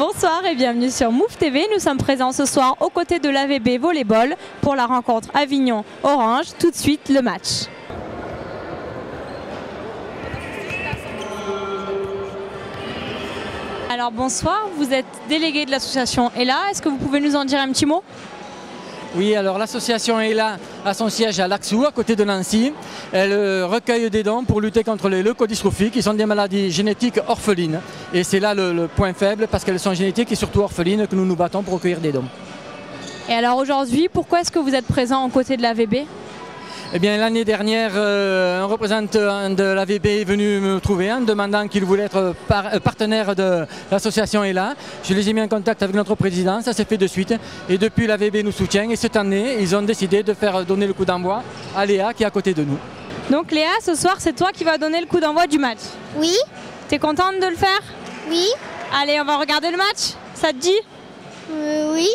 Bonsoir et bienvenue sur Move TV. Nous sommes présents ce soir aux côtés de l'AVB Volleyball pour la rencontre Avignon-Orange. Tout de suite, le match. Alors bonsoir, vous êtes délégué de l'association ELA. Est-ce que vous pouvez nous en dire un petit mot ? Oui, alors l'association ELA a son siège à Laxou, à côté de Nancy. Elle recueille des dons pour lutter contre les leucodystrophies, qui sont des maladies génétiques orphelines. Et c'est là le point faible, parce qu'elles sont génétiques et surtout orphelines, que nous nous battons pour recueillir des dons. Et alors aujourd'hui, pourquoi est-ce que vous êtes présent aux côtés de l'AVB ? Eh bien, l'année dernière, un représentant de l'AVB est venu me trouver en demandant qu'il voulait être partenaire de l'association ELA. Je les ai mis en contact avec notre président, ça s'est fait de suite. Et depuis, l'AVB nous soutient. Et cette année, ils ont décidé de faire donner le coup d'envoi à Léa, qui est à côté de nous. Donc Léa, ce soir, c'est toi qui vas donner le coup d'envoi du match. Oui. T'es contente de le faire ? Oui. Allez, on va regarder le match. Ça te dit ? Oui.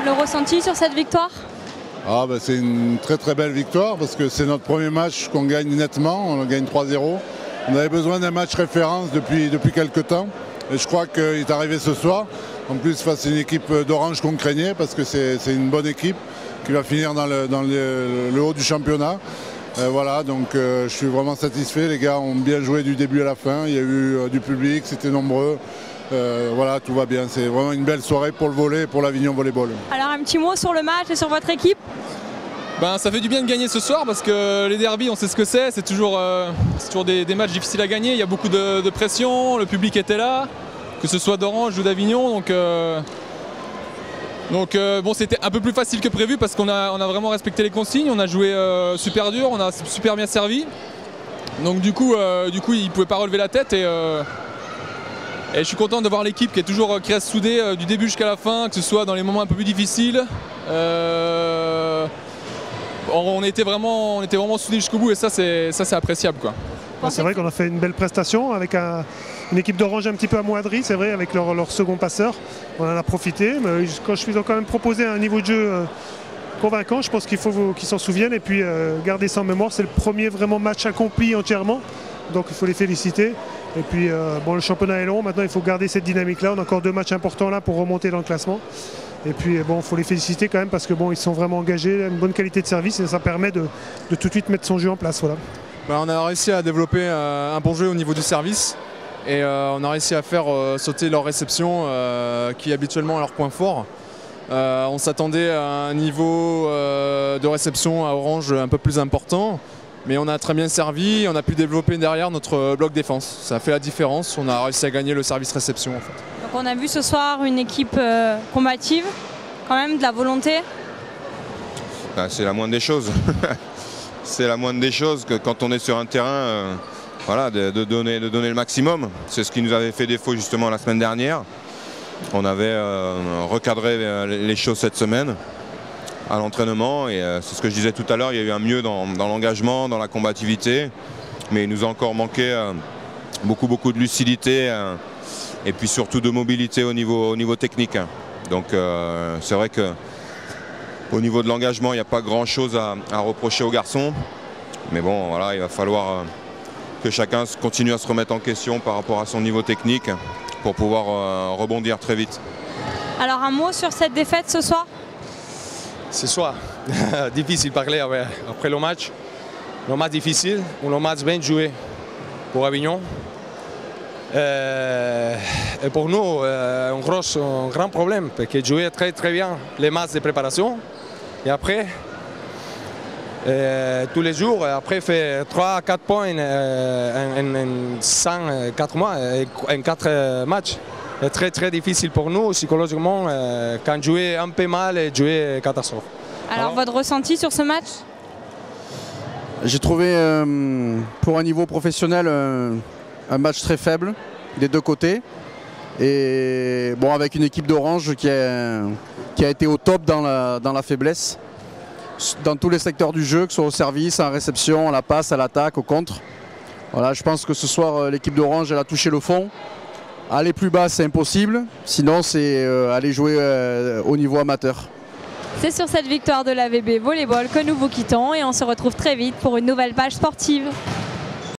le ressenti sur cette victoire? C'est une très très belle victoire parce que c'est notre premier match qu'on gagne nettement, on gagne 3-0. On avait besoin d'un match référence depuis quelques temps et je crois qu'il est arrivé ce soir. En plus face à une équipe d'Orange qu'on craignait parce que c'est une bonne équipe qui va finir dans le haut du championnat. Donc je suis vraiment satisfait, les gars ont bien joué du début à la fin, il y a eu du public, c'était nombreux. Tout va bien, c'est vraiment une belle soirée pour le volley et pour l'Avignon Volleyball. Alors un petit mot sur le match et sur votre équipe? Ça fait du bien de gagner ce soir parce que les derbies on sait ce que c'est toujours des matchs difficiles à gagner, il y a beaucoup de pression, le public était là, que ce soit d'Orange ou d'Avignon. Donc c'était un peu plus facile que prévu parce qu'on a vraiment respecté les consignes, on a joué super dur, on a super bien servi. Donc du coup ils ne pouvaient pas relever la tête et je suis content de voir l'équipe qui reste soudée du début jusqu'à la fin, que ce soit dans les moments un peu plus difficiles. On était vraiment soudés jusqu'au bout et ça c'est appréciable, quoi. C'est vrai qu'on a fait une belle prestation avec une équipe d'Orange un petit peu amoindrie, c'est vrai, avec leur second passeur. On en a profité, mais ils ont quand même proposé un niveau de jeu convaincant. Je pense qu'il faut qu'ils s'en souviennent et puis garder ça en mémoire. C'est le premier vraiment match accompli entièrement, donc il faut les féliciter. Et puis le championnat est long, maintenant il faut garder cette dynamique-là. On a encore 2 matchs importants là pour remonter dans le classement. Et puis il faut les féliciter quand même parce que ils sont vraiment engagés, une bonne qualité de service et ça permet de tout de suite mettre son jeu en place. Voilà. On a réussi à développer un bon jeu au niveau du service et on a réussi à faire sauter leur réception qui est habituellement leur point fort. On s'attendait à un niveau de réception à Orange un peu plus important, mais on a très bien servi, on a pu développer derrière notre bloc défense. Ça a fait la différence, on a réussi à gagner le service réception en fait. Donc on a vu ce soir une équipe combative, quand même de la volonté. C'est la moindre des choses. C'est la moindre des choses que quand on est sur un terrain, de donner le maximum. C'est ce qui nous avait fait défaut justement la semaine dernière. On avait recadré les choses cette semaine à l'entraînement et c'est ce que je disais tout à l'heure, il y a eu un mieux dans l'engagement, dans la combativité, mais il nous a encore manqué beaucoup de lucidité et puis surtout de mobilité au niveau technique. Donc c'est vrai que au niveau de l'engagement, il n'y a pas grand chose à reprocher aux garçons. Mais bon, il va falloir que chacun continue à se remettre en question par rapport à son niveau technique pour pouvoir rebondir très vite. Alors un mot sur cette défaite ce soir? Ce soir, difficile de parler après le match. Le match difficile, un match bien joué pour Avignon. Et pour nous, un grand problème, parce que jouer très très bien les matchs de préparation. Et après, tous les jours, après faire 3-4 points en 4 mois, en 4 matchs. C'est très très difficile pour nous psychologiquement quand jouer un peu mal et jouer catastrophe. Alors votre ressenti sur ce match? J'ai trouvé pour un niveau professionnel un match très faible des deux côtés. Et avec une équipe d'Orange qui a été au top dans la faiblesse, dans tous les secteurs du jeu, que ce soit au service, en réception, à la passe, à l'attaque, au contre. Je pense que ce soir l'équipe d'Orange elle a touché le fond. Aller plus bas c'est impossible, sinon c'est aller jouer au niveau amateur. C'est sur cette victoire de l'AVB Volleyball que nous vous quittons et on se retrouve très vite pour une nouvelle page sportive.